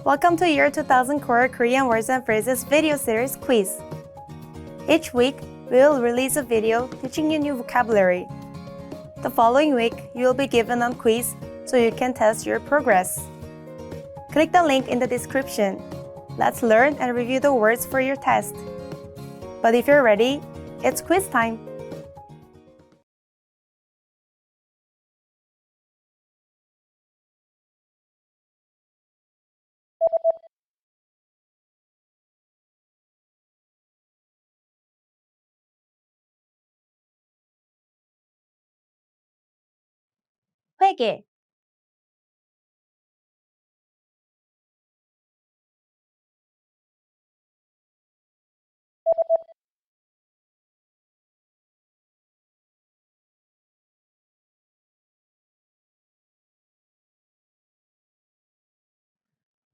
Welcome to Year 2000 Core Korean Words and Phrases video series quiz. Each week, we will release a video teaching you new vocabulary. The following week, you will be given a quiz so you can test your progress. Click the link in the description. Let's learn and review the words for your test. But if you're ready, it's quiz time! 회계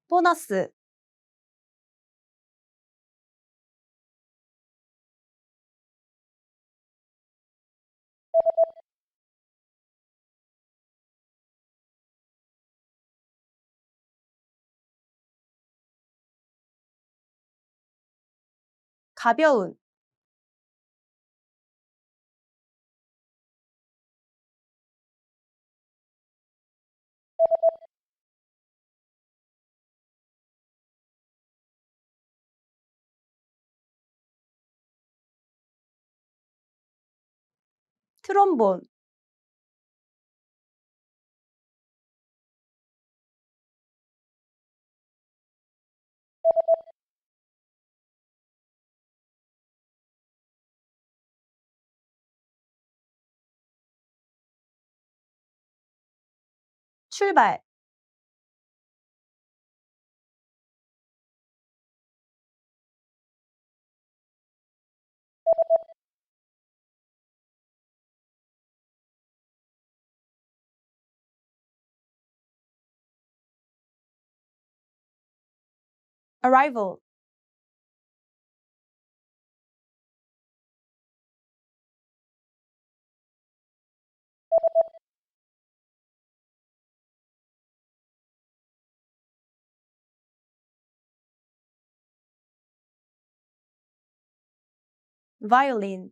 보너스 가벼운 트롬본 출발 arrival violin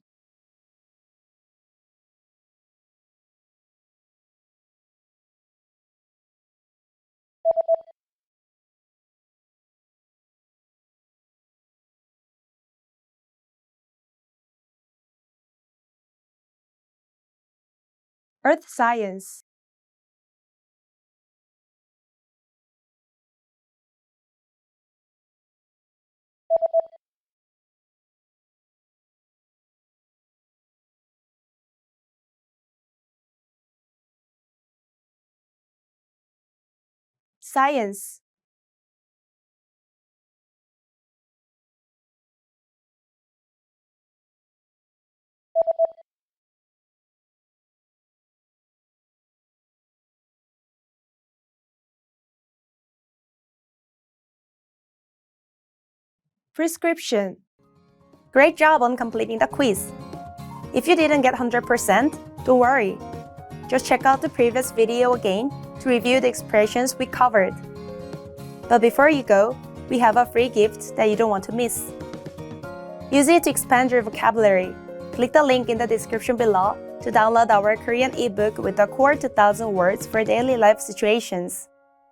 earth science science prescription. Great job on completing the quiz. If you didn't get 100%, don't worry. Just check out the previous video again to review the expressions we covered. But before you go, we have a free gift that you don't want to miss. Use it to expand your vocabulary. Click the link in the description below to download our Korean ebook with the core 2000 words for daily life situations.